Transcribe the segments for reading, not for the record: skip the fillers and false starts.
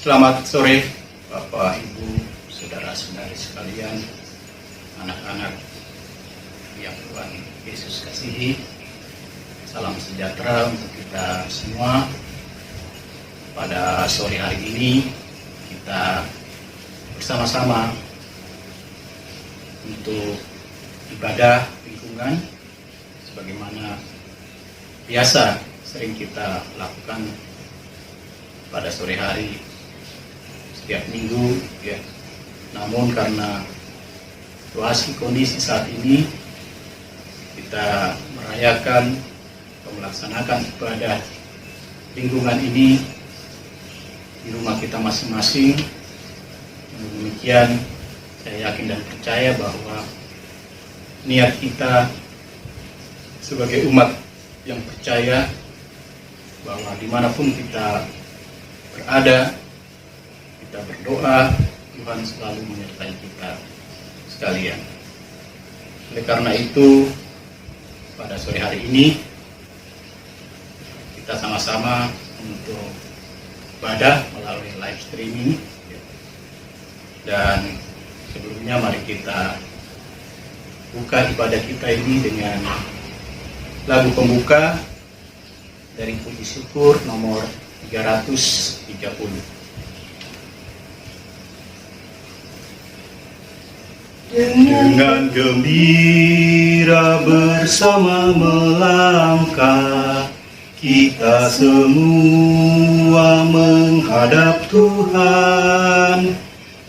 Selamat sore Bapak, Ibu, Saudara-saudari sekalian, anak-anak yang Tuhan Yesus kasihi. Salam sejahtera untuk kita semua. Pada sore hari ini kita bersama-sama untuk ibadah lingkungan sebagaimana biasa sering kita lakukan pada sore hari setiap minggu, ya. Namun karena situasi kondisi saat ini, kita merayakan atau melaksanakan ibadah lingkungan ini di rumah kita masing-masing. Demikian saya yakin dan percaya bahwa niat kita sebagai umat yang percaya bahwa dimanapun kita berada, kita berdoa, Tuhan selalu menyertai kita sekalian. Oleh karena itu, pada sore hari ini kita sama-sama untuk ibadah melalui live streaming. Dan sebelumnya mari kita buka ibadah kita ini dengan lagu pembuka dari puji syukur nomor 330. Dengan gembira bersama melangkah, kita semua menghadap Tuhan.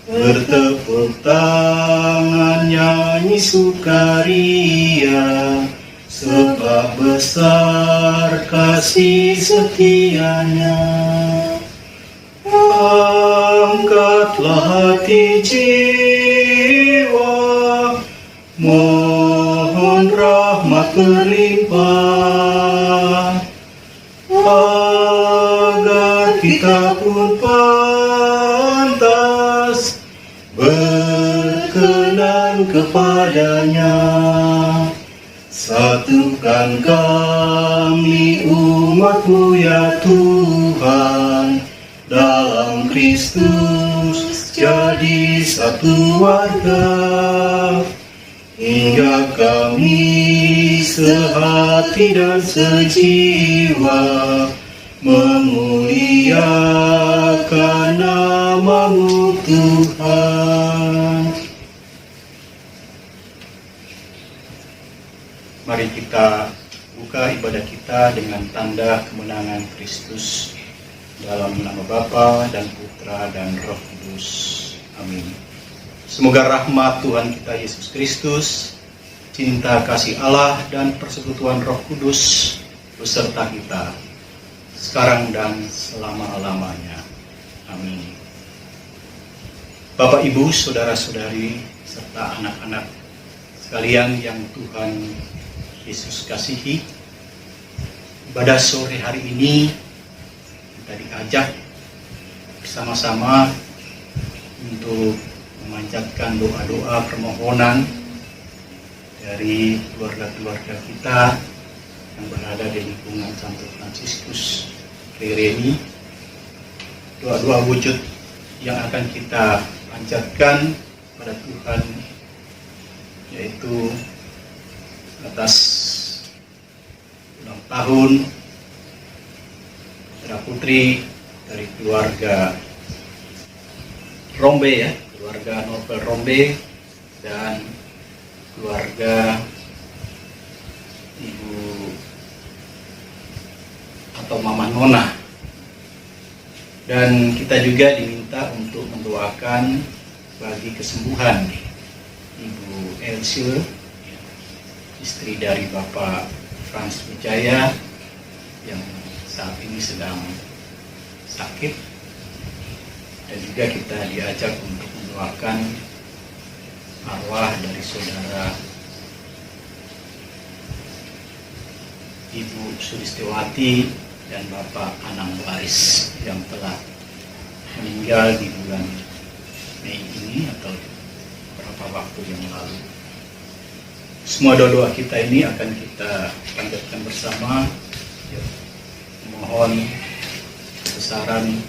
Bertepuk tangan nyanyi sukaria, sebab besar kasih setianya. Angkatlah hati jiwa, mohon rahmat berlimpah, agar kita pun pantas berkenan kepadanya. Satukan kami umat-Mu ya Tuhan, dalam Kristus jadi satu warga, hingga kami sehati dan sejiwa memuliakan nama-Mu Tuhan. Mari kita buka ibadah kita dengan tanda kemenangan Kristus. Dalam nama Bapa dan Putra dan Roh Kudus. Amin. Semoga rahmat Tuhan kita Yesus Kristus, cinta kasih Allah dan persekutuan Roh Kudus beserta kita sekarang dan selama-lamanya. Amin. Bapak, Ibu, Saudara-saudari serta anak-anak sekalian yang Tuhan Yesus kasihi, pada sore hari ini kita diajak bersama-sama untuk memanjatkan doa-doa permohonan dari keluarga-keluarga kita yang berada di lingkungan Santo Fransiskus Rireni. Doa-doa wujud yang akan kita panjatkan pada Tuhan, yaitu atas ulang tahun putra putri dari keluarga Rombe, ya, keluarga Novel Rombe dan keluarga Ibu atau Mama Nona. Dan kita juga diminta untuk mendoakan bagi kesembuhan Ibu Elsie, istri dari Bapak Frans Wijaya yang saat ini sedang sakit. Dan juga kita diajak untuk mendoakan arwah dari saudara Ibu Sulistiwati dan Bapak Anang Waris yang telah meninggal di bulan Mei ini atau beberapa waktu yang lalu. Semua doa kita ini akan kita panjatkan bersama. Mohon kebesaran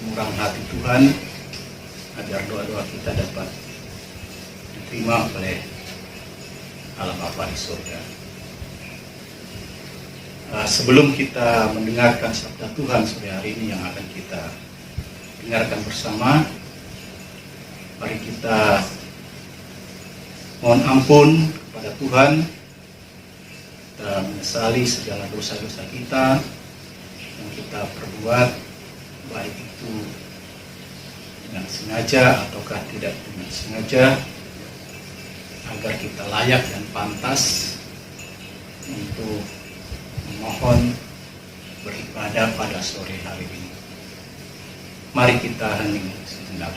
murah hati Tuhan agar doa-doa kita dapat diterima oleh Allah Bapa di surga. Sebelum kita mendengarkan sabda Tuhan sore hari ini yang akan kita dengarkan bersama, mari kita mohon ampun kepada Tuhan. Kita menyesali segala dosa-dosa kita yang kita perbuat, baik itu dengan sengaja ataukah tidak dengan sengaja, agar kita layak dan pantas untuk memohon beribadah pada sore hari ini. Mari kita hening sejenak.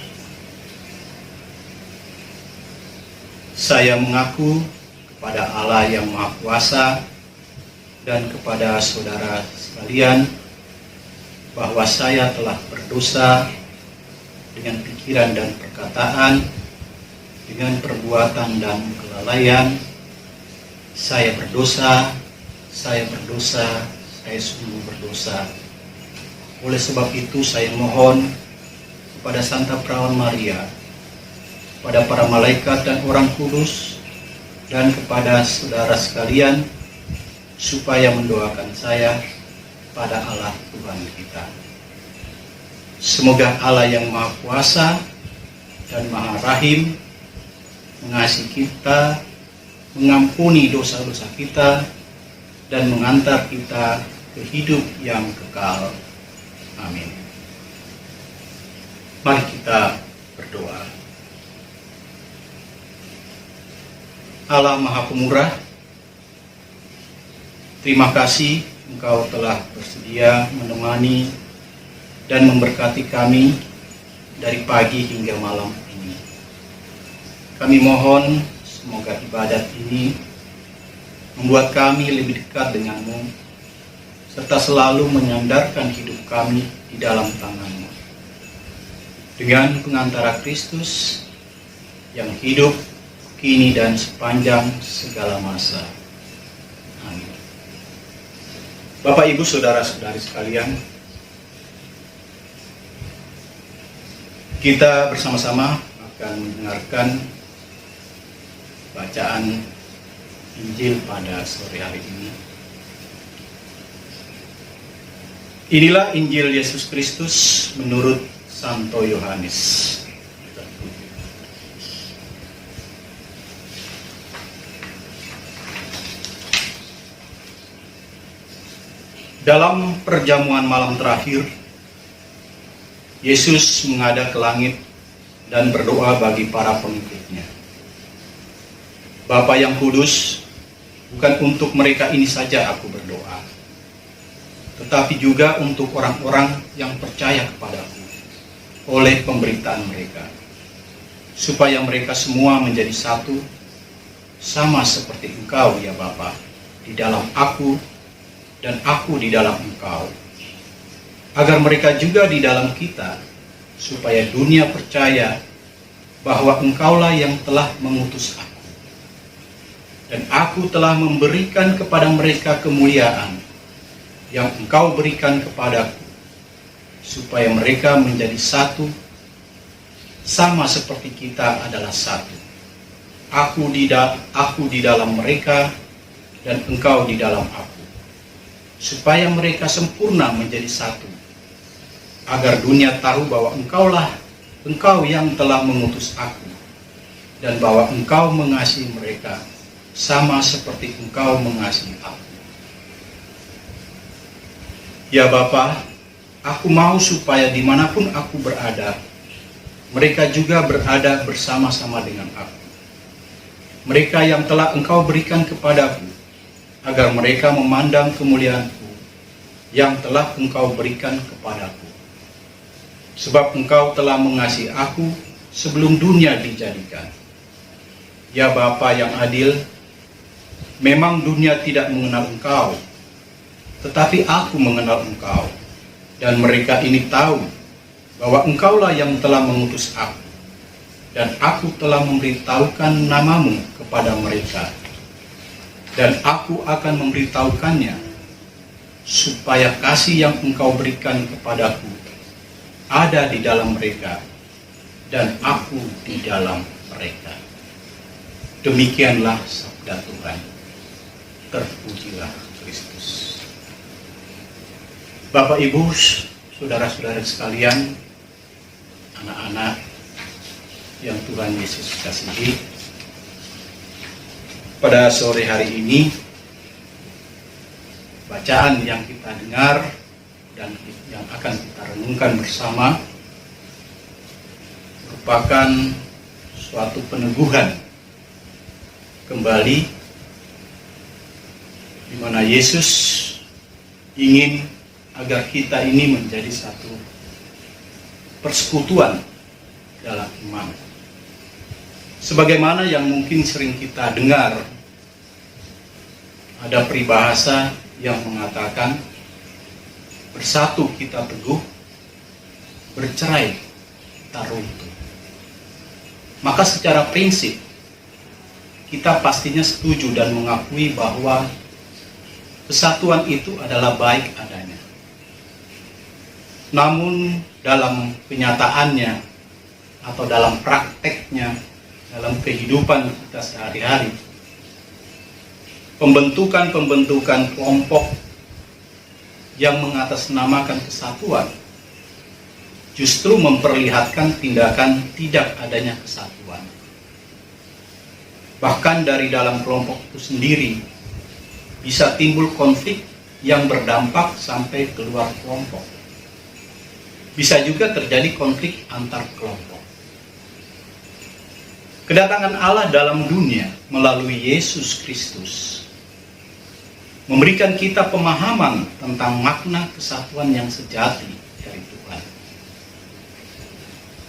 Saya mengaku kepada Allah yang Maha Kuasa dan kepada saudara sekalian bahwa saya telah berdosa dengan pikiran dan perkataan, dengan perbuatan dan kelalaian. Saya berdosa, saya sungguh berdosa. Oleh sebab itu saya mohon kepada Santa Perawan Maria, kepada para malaikat dan orang kudus, dan kepada saudara sekalian, supaya mendoakan saya pada Allah Tuhan kita. Semoga Allah yang Maha Kuasa dan Maha Rahim mengasihi kita, mengampuni dosa-dosa kita, dan mengantar kita ke hidup yang kekal. Amin. Mari kita berdoa. Allah Maha Pemurah, terima kasih Engkau telah bersedia menemani dan memberkati kami dari pagi hingga malam ini. Kami mohon semoga ibadat ini membuat kami lebih dekat denganmu, serta selalu menyandarkan hidup kami di dalam tangan-Mu. Dengan pengantara Kristus yang hidup kini dan sepanjang segala masa. Amin. Bapak, Ibu, Saudara-saudari sekalian, kita bersama-sama akan mendengarkan bacaan Injil pada sore hari ini. Inilah Injil Yesus Kristus menurut Santo Yohanes. Dalam perjamuan malam terakhir, Yesus menghadap ke langit dan berdoa bagi para pengikutnya. Bapa yang kudus, bukan untuk mereka ini saja aku berdoa, tetapi juga untuk orang-orang yang percaya kepadaku oleh pemberitaan mereka, supaya mereka semua menjadi satu, sama seperti Engkau ya Bapa, di dalam aku dan aku di dalam Engkau, agar mereka juga di dalam kita, supaya dunia percaya bahwa Engkaulah yang telah mengutus aku, dan aku telah memberikan kepada mereka kemuliaan yang Engkau berikan kepadaku, supaya mereka menjadi satu, sama seperti kita adalah satu. Aku di dalam mereka dan Engkau di dalam aku, supaya mereka sempurna menjadi satu, agar dunia tahu bahwa Engkau yang telah mengutus aku, dan bahwa Engkau mengasihi mereka sama seperti Engkau mengasihi aku. Ya Bapa, aku mau supaya dimanapun aku berada, mereka juga berada bersama-sama dengan aku. Mereka yang telah Engkau berikan kepadaku, agar mereka memandang kemuliaan-Ku yang telah Engkau berikan kepadaku. Sebab Engkau telah mengasihi aku sebelum dunia dijadikan. Ya Bapa yang adil, memang dunia tidak mengenal Engkau, tetapi aku mengenal Engkau, dan mereka ini tahu bahwa Engkaulah yang telah mengutus aku, dan aku telah memberitahukan namamu kepada mereka, dan aku akan memberitahukannya, supaya kasih yang Engkau berikan kepadaku ada di dalam mereka, dan aku di dalam mereka. Demikianlah sabda Tuhan. Terpujilah Kristus. Bapak, Ibu, saudara-saudara sekalian, anak-anak yang Tuhan Yesus kasihi, pada sore hari ini bacaan yang kita dengar dan yang akan kita renungkan bersama merupakan suatu peneguhan kembali di mana Yesus ingin agar kita ini menjadi satu persekutuan dalam iman. Sebagaimana yang mungkin sering kita dengar, ada peribahasa yang mengatakan, bersatu kita teguh, bercerai kita runtuh. Maka secara prinsip, kita pastinya setuju dan mengakui bahwa kesatuan itu adalah baik adanya. Namun dalam kenyataannya atau dalam prakteknya, dalam kehidupan kita sehari-hari, pembentukan kelompok yang mengatasnamakan kesatuan justru memperlihatkan tindakan tidak adanya kesatuan. Bahkan dari dalam kelompok itu sendiri bisa timbul konflik yang berdampak sampai keluar kelompok. Bisa juga terjadi konflik antar kelompok. Kedatangan Allah dalam dunia melalui Yesus Kristus memberikan kita pemahaman tentang makna kesatuan yang sejati dari Tuhan.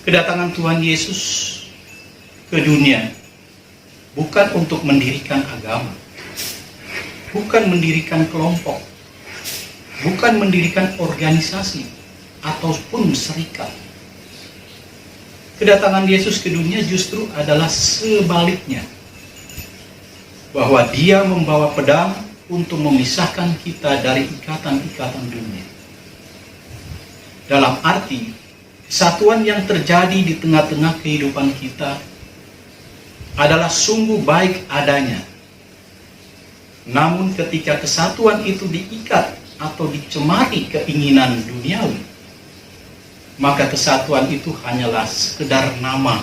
Kedatangan Tuhan Yesus ke dunia bukan untuk mendirikan agama, bukan mendirikan kelompok, bukan mendirikan organisasi ataupun serikat. Kedatangan Yesus ke dunia justru adalah sebaliknya, bahwa Dia membawa pedang untuk memisahkan kita dari ikatan-ikatan dunia. Dalam arti, kesatuan yang terjadi di tengah-tengah kehidupan kita adalah sungguh baik adanya. Namun ketika kesatuan itu diikat atau dicemari keinginan duniawi, maka kesatuan itu hanyalah sekedar nama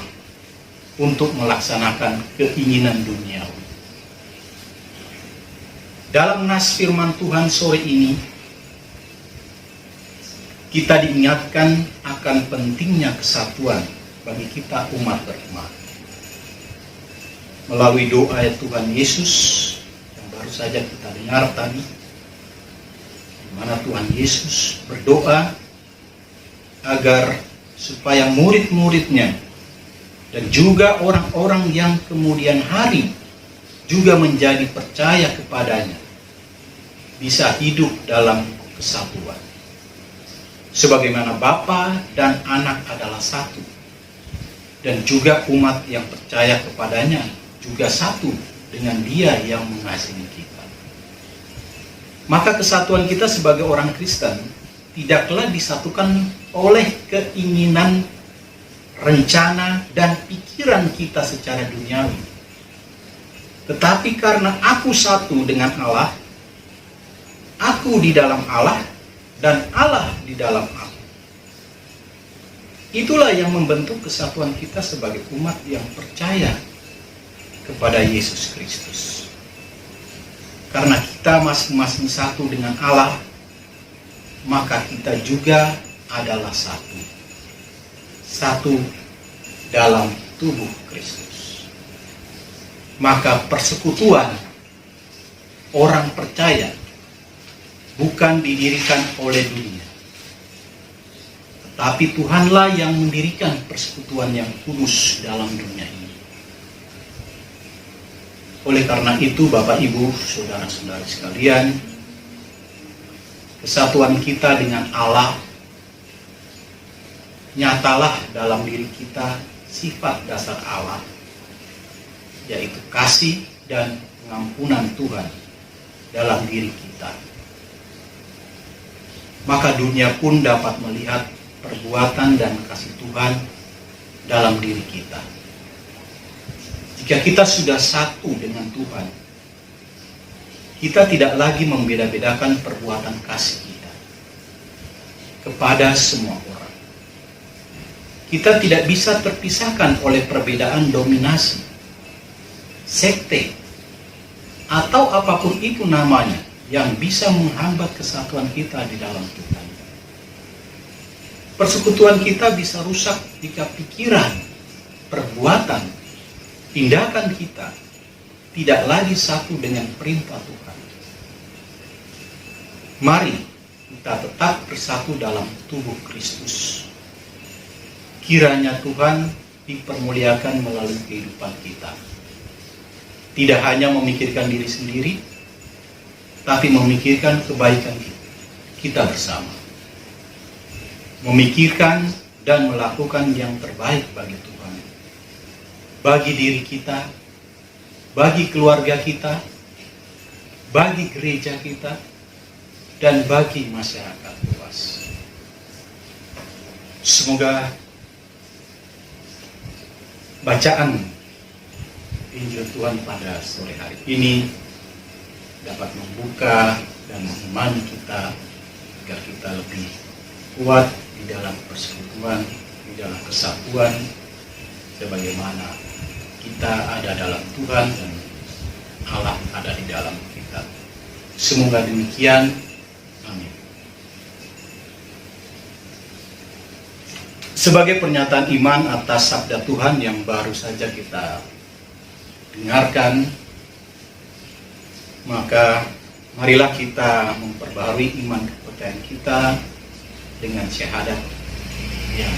untuk melaksanakan keinginan duniawi. Dalam nas firman Tuhan sore ini, kita diingatkan akan pentingnya kesatuan bagi kita umat beriman. Melalui doa Tuhan Yesus yang baru saja kita dengar tadi, di mana Tuhan Yesus berdoa agar supaya murid-muridnya dan juga orang-orang yang kemudian hari juga menjadi percaya kepadanya bisa hidup dalam kesatuan. Sebagaimana Bapa dan Anak adalah satu, dan juga umat yang percaya kepadanya juga satu dengan Dia yang mengasihi kita. Maka kesatuan kita sebagai orang Kristen tidaklah disatukan oleh keinginan, rencana, dan pikiran kita secara duniawi. Tetapi karena aku satu dengan Allah, aku di dalam Allah, dan Allah di dalam aku. Itulah yang membentuk kesatuan kita sebagai umat yang percaya kepada Yesus Kristus. Karena kita masing-masing satu dengan Allah, maka kita juga adalah satu. Satu dalam tubuh Kristus. Maka persekutuan orang percaya bukan didirikan oleh dunia, tetapi Tuhanlah yang mendirikan persekutuan yang kudus dalam dunia ini. Oleh karena itu, Bapak, Ibu, saudara-saudari sekalian, kesatuan kita dengan Allah nyatalah dalam diri kita sifat dasar Allah, yaitu kasih dan pengampunan Tuhan dalam diri kita. Maka dunia pun dapat melihat perbuatan dan kasih Tuhan dalam diri kita. Jika kita sudah satu dengan Tuhan, kita tidak lagi membeda-bedakan perbuatan kasih kita kepada semua orang. Kita tidak bisa terpisahkan oleh perbedaan dominasi, sekte, atau apapun itu namanya yang bisa menghambat kesatuan kita di dalam Tuhan. Persekutuan kita bisa rusak jika pikiran, perbuatan, tindakan kita tidak lagi satu dengan perintah Tuhan. Mari kita tetap bersatu dalam tubuh Kristus. Kiranya Tuhan dipermuliakan melalui kehidupan kita. Tidak hanya memikirkan diri sendiri, tapi memikirkan kebaikan kita bersama. Memikirkan dan melakukan yang terbaik bagi Tuhan. Bagi diri kita, bagi keluarga kita, bagi gereja kita, dan bagi masyarakat luas. Semoga bacaan Injil Tuhan pada sore hari ini dapat membuka dan mengimani kita agar kita lebih kuat di dalam persekutuan, di dalam kesatuan, sebagaimana kita ada dalam Tuhan dan Allah ada di dalam kita. Semoga demikian. Amin. Sebagai pernyataan iman atas sabda Tuhan yang baru saja kita dengarkan, maka marilah kita memperbarui iman kepercayaan kita dengan syahadat yang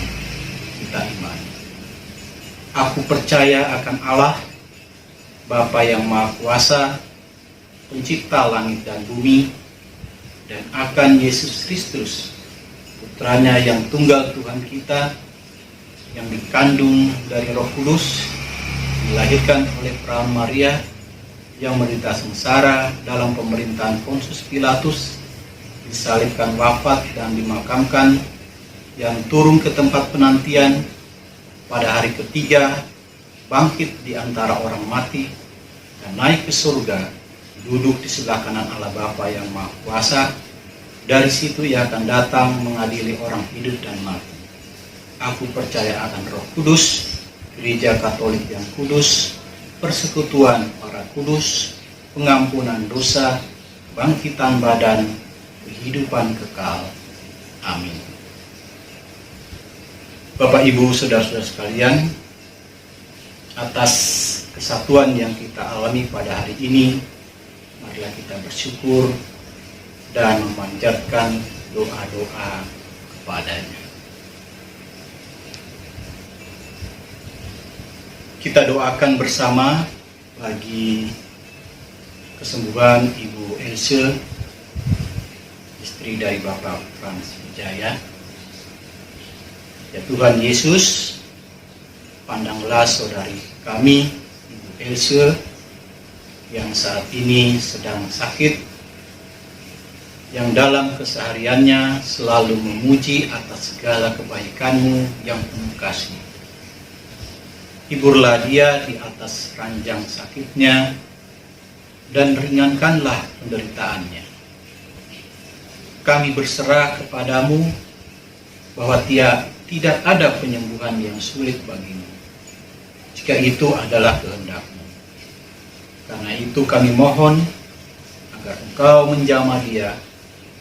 kita imani. Aku percaya akan Allah, Bapa yang Maha Kuasa, Pencipta langit dan bumi, dan akan Yesus Kristus, Putranya yang tunggal Tuhan kita, yang dikandung dari Roh Kudus, dilahirkan oleh perawan Maria, yang menderita sengsara dalam pemerintahan Pontius Pilatus, disalibkan, wafat dan dimakamkan, yang turun ke tempat penantian, pada hari ketiga bangkit di antara orang mati dan naik ke surga, duduk di sebelah kanan Allah Bapa yang Maha Kuasa. Dari situ ia akan datang mengadili orang hidup dan mati. Aku percaya akan Roh Kudus, Gereja Katolik yang kudus, persekutuan para kudus, pengampunan dosa, bangkitan badan, kehidupan kekal. Amin. Bapak, Ibu, saudara-saudara sekalian, atas kesatuan yang kita alami pada hari ini, marilah kita bersyukur dan memanjatkan doa-doa kepadanya. Kita doakan bersama bagi kesembuhan Ibu Else, istri dari Bapak Frans Wijaya. Ya Tuhan Yesus, pandanglah saudari kami, Ibu Else, yang saat ini sedang sakit, yang dalam kesehariannya selalu memuji atas segala kebaikan-Mu yang penuh kasih. Hiburlah dia di atas ranjang sakitnya, dan ringankanlah penderitaannya. Kami berserah kepadamu bahwa tidak ada penyembuhan yang sulit bagimu, jika itu adalah kehendak-Mu. Karena itu kami mohon agar Engkau menjamah dia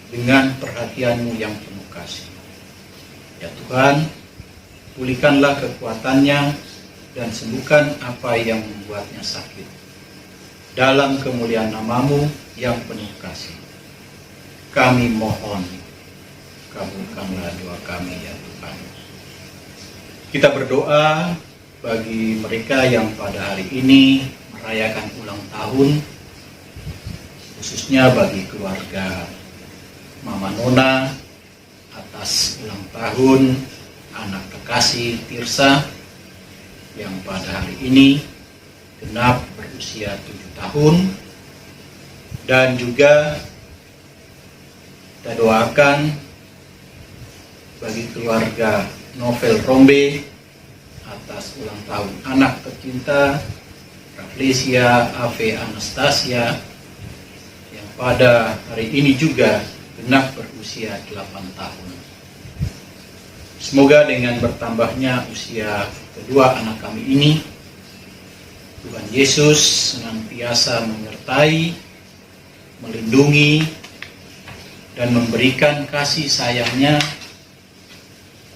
dengan perhatian-Mu yang penuh kasih. Ya Tuhan, pulihkanlah kekuatannya dan sembuhkan apa yang membuatnya sakit. Dalam kemuliaan nama-Mu yang penuh kasih, kami mohon, kabulkanlah doa kami ya Tuhan. Kita berdoa bagi mereka yang pada hari ini merayakan ulang tahun, khususnya bagi keluarga Mama Nona atas ulang tahun anak kekasih Tirsa yang pada hari ini genap berusia 7 tahun, dan juga kita doakan bagi keluarga Novel Rombe atas ulang tahun anak tercinta Rafflesia Ave Anastasia yang pada hari ini juga genap berusia 8 tahun. Semoga dengan bertambahnya usia kedua anak kami ini, Tuhan Yesus senantiasa menyertai, melindungi, dan memberikan kasih sayang-Nya,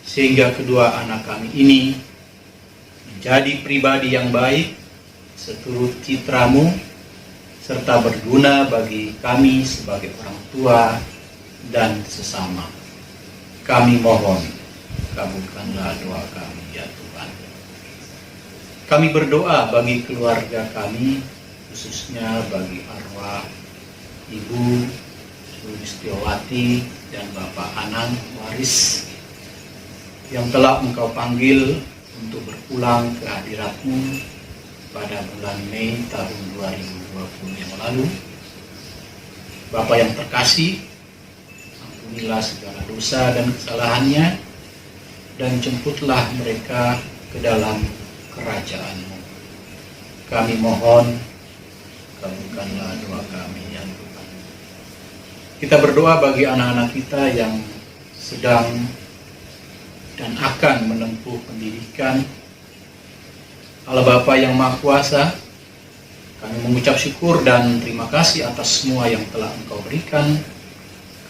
sehingga kedua anak kami ini menjadi pribadi yang baik, seturut citra-Mu, serta berguna bagi kami sebagai orang tua dan sesama. Kami mohon, kabulkanlah doa kami ya Tuhan. Kami berdoa bagi keluarga kami, khususnya bagi arwah Ibu Sulistiowati dan Bapak Anang Waris yang telah Engkau panggil untuk berpulang ke hadirat-Mu pada bulan Mei tahun 2020 yang lalu. Bapa yang terkasih, ampunilah segala dosa dan kesalahannya, dan jemputlah mereka ke dalam kerajaan-Mu. Kami mohon, kabulkanlah doa kami ya Tuhan. Kita berdoa bagi anak-anak kita yang sedang dan akan menempuh pendidikan. Allah Bapa yang Maha Kuasa, kami mengucap syukur dan terima kasih atas semua yang telah Engkau berikan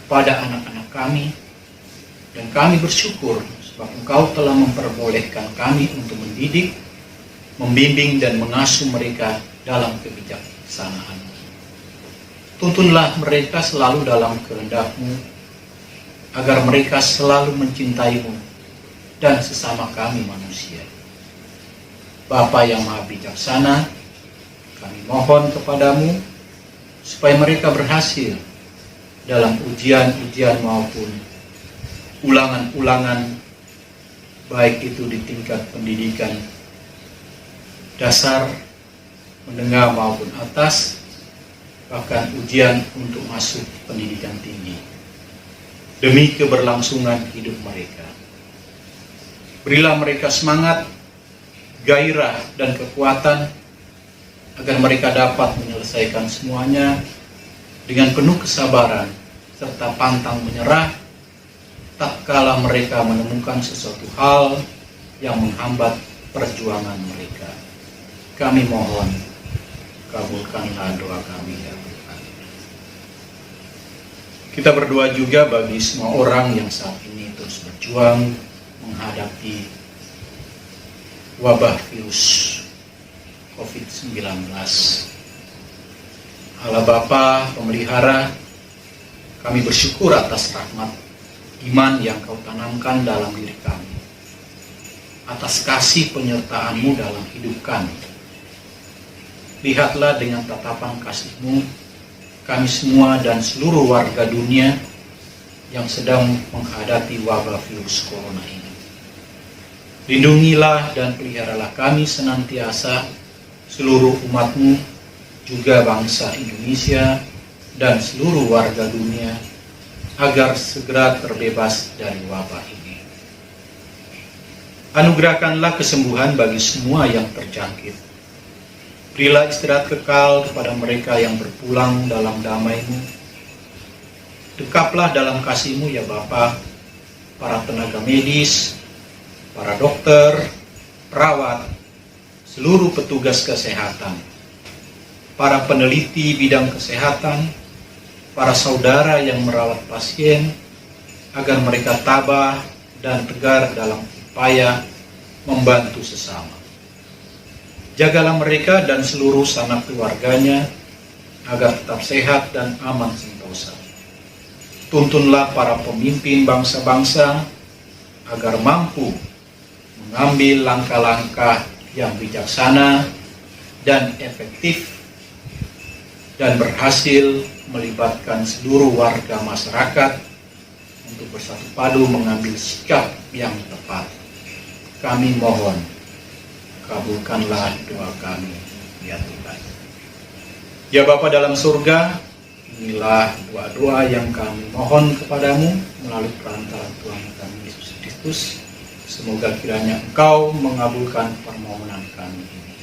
kepada anak-anak kami, dan kami bersyukur sebab Engkau telah memperbolehkan kami untuk mendidik, membimbing dan mengasuh mereka dalam kebijaksanaan. Tuntunlah mereka selalu dalam kehendak-Mu, agar mereka selalu mencintai-Mu dan sesama kami manusia. Bapa yang Maha Bijaksana, kami mohon kepadamu supaya mereka berhasil dalam ujian-ujian maupun ulangan-ulangan, baik itu di tingkat pendidikan dasar, menengah maupun atas, bahkan ujian untuk masuk pendidikan tinggi, demi keberlangsungan hidup mereka. Berilah mereka semangat, gairah, dan kekuatan agar mereka dapat menyelesaikan semuanya dengan penuh kesabaran serta pantang menyerah tatkala mereka menemukan sesuatu hal yang menghambat perjuangan mereka. Kami mohon, kabulkanlah doa kami ya Tuhan. Kita berdoa juga bagi semua orang yang saat ini terus berjuang menghadapi wabah virus COVID-19. Allah Bapa Pemelihara, kami bersyukur atas rahmat iman yang Kau tanamkan dalam diri kami, atas kasih penyertaan-Mu dalam hidup kami. Lihatlah dengan tatapan kasih-Mu kami semua dan seluruh warga dunia yang sedang menghadapi wabah virus corona ini. Lindungilah dan peliharalah kami senantiasa, seluruh umat-Mu, juga bangsa Indonesia dan seluruh warga dunia, agar segera terbebas dari wabah ini. Anugerahkanlah kesembuhan bagi semua yang terjangkit. Berilah istirahat kekal kepada mereka yang berpulang dalam damai-Mu. Dekaplah dalam kasih-Mu ya Bapa, para tenaga medis, para dokter, perawat, seluruh petugas kesehatan, para peneliti bidang kesehatan, para saudara yang merawat pasien, agar mereka tabah dan tegar dalam upaya membantu sesama. Jagalah mereka dan seluruh sanak keluarganya, agar tetap sehat dan aman sentosa. Tuntunlah para pemimpin bangsa-bangsa, agar mampu mengambil langkah-langkah yang bijaksana dan efektif dan berhasil melibatkan seluruh warga masyarakat untuk bersatu padu mengambil sikap yang tepat. Kami mohon, kabulkanlah doa kami, ya Tuhan. Ya Bapa dalam surga, inilah doa-doa yang kami mohon kepadamu melalui perantara Tuhan kami Yesus Kristus. Semoga kiranya Engkau mengabulkan permohonan kami ini.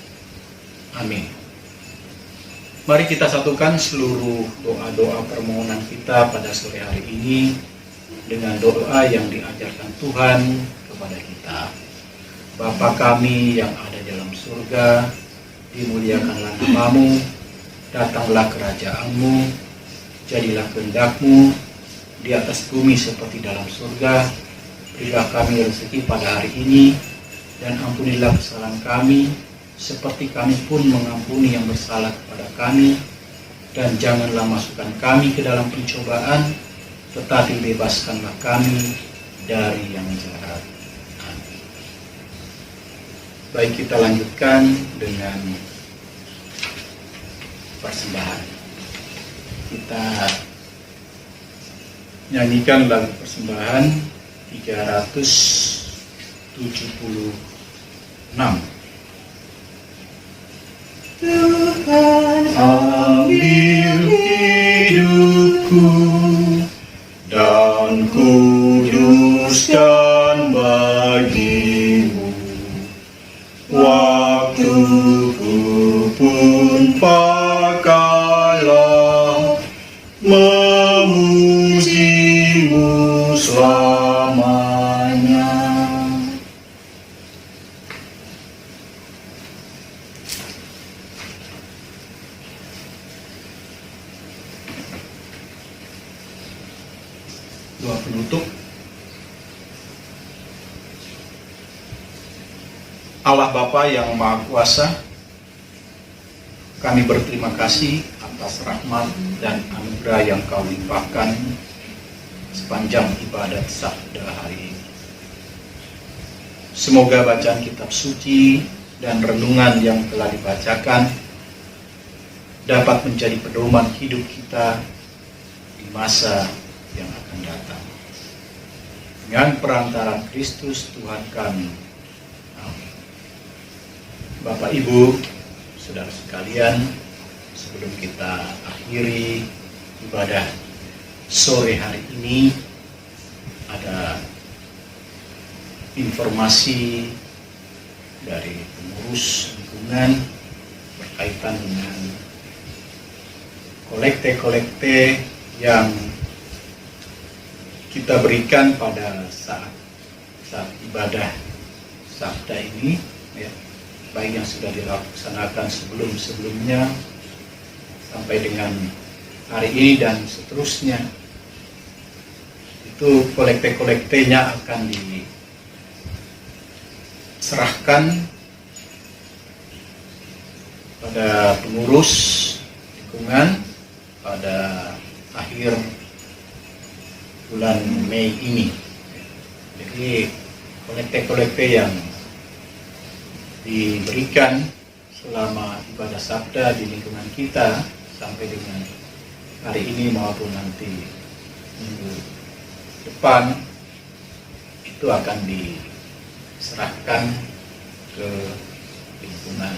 Amin. Mari kita satukan seluruh doa-doa permohonan kita pada sore hari ini dengan doa yang diajarkan Tuhan kepada kita. Bapa kami yang ada dalam surga, dimuliakanlah nama-Mu, datanglah kerajaan-Mu, jadilah kehendak-Mu di atas bumi seperti dalam surga. Berilah kami rezeki pada hari ini, dan ampunilah kesalahan kami, seperti kami pun mengampuni yang bersalah kepada kami, dan janganlah masukkan kami ke dalam pencobaan, tetapi bebaskanlah kami dari yang jahat. Amin. Baik, kita lanjutkan dengan persembahan. Kita nyanyikan lagu persembahan 376. Tuhan, ambil hidupku dan kuduskan bagi-Mu. Waktuku pun pakailah memuji-Mu selamanya. Doa penutup. Allah Bapa yang Maha Kuasa, kami berterima kasih atas rahmat dan anugerah yang Kau limpahkan sepanjang ibadat sabda hari ini. Semoga bacaan kitab suci dan renungan yang telah dibacakan dapat menjadi pedoman hidup kita di masa yang akan datang. Dengan perantaraan Kristus Tuhan kami. Amin. Bapak, Ibu, saudara sekalian, sebelum kita akhiri ibadah sore hari ini, ada informasi dari pengurus lingkungan berkaitan dengan kolekte-kolekte yang kita berikan pada saat ibadah sabda ini, ya, baik yang sudah dilaksanakan sebelumnya sampai dengan hari ini dan seterusnya. Itu kolekte-kolektenya akan diserahkan pada pengurus lingkungan pada akhir bulan Mei ini. Jadi kolekte-kolekte yang diberikan selama ibadah sabda di lingkungan kita sampai dengan hari ini maupun nanti minggu depan itu akan diserahkan ke lingkungan,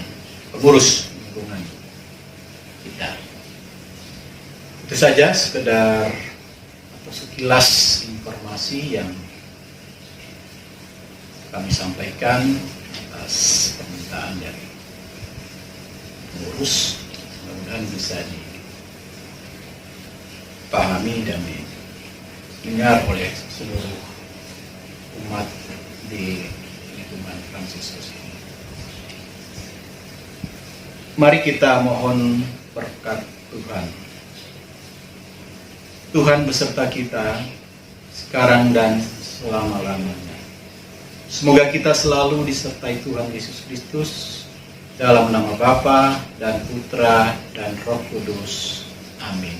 pengurus lingkungan kita. Itu saja sekedar atau sekilas informasi yang kami sampaikan atas permintaan dari pengurus. Mudah-mudahan bisa dipahami dan didengar oleh seluruh umat di lingkungan Fransiskus ini. Mari kita mohon berkat Tuhan. Tuhan beserta kita sekarang dan selama-lamanya. Semoga kita selalu disertai Tuhan Yesus Kristus dalam nama Bapa dan Putra dan Roh Kudus. Amin.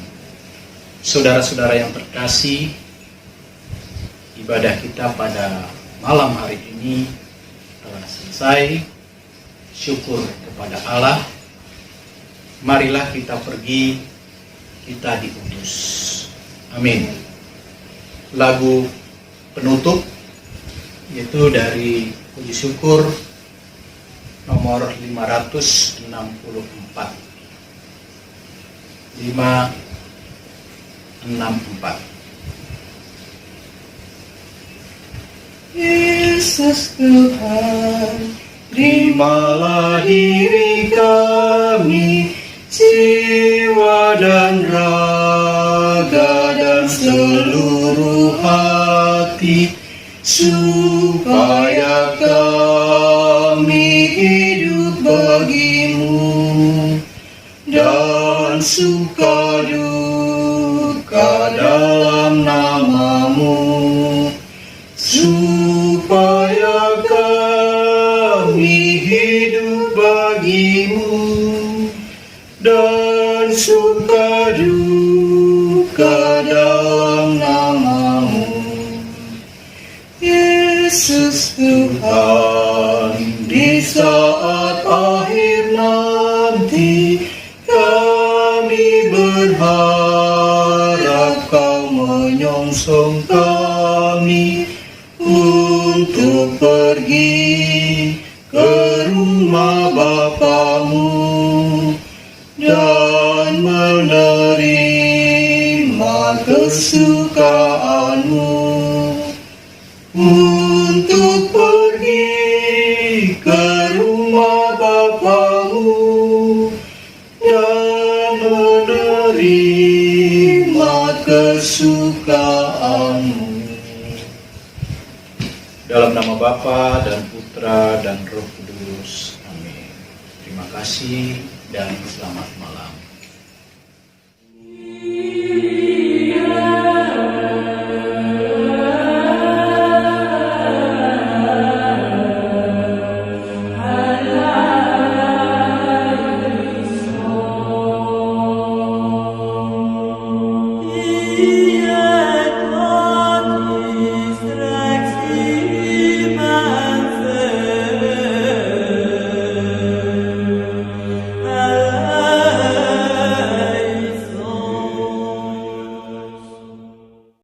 Saudara-saudara yang terkasih, ibadah kita pada malam hari ini telah selesai. Syukur kepada Allah. Marilah kita pergi, kita diutus. Amin. Lagu penutup yaitu dari puji syukur nomor 564. 564. Yesus Tuhan, terimalah diri kami, jiwa dan raga dan seluruh hati, supaya kami hidup bagimu dan suka duka dalam namamu. Supaya kami hidup bagimu dan suka duka dalam namamu. Yesus Tuhan, di saat akhir nanti kami berharap Kau menyongsong kami untuk pergi ke rumah Bapamu dan menerima kesukaanmu, untuk pergi ke rumah Bapamu dan menerima kesukaanmu. Dalam nama Bapa dan Putra dan Roh Kudus. Amin. Terima kasih dan selamat malam. Yeah.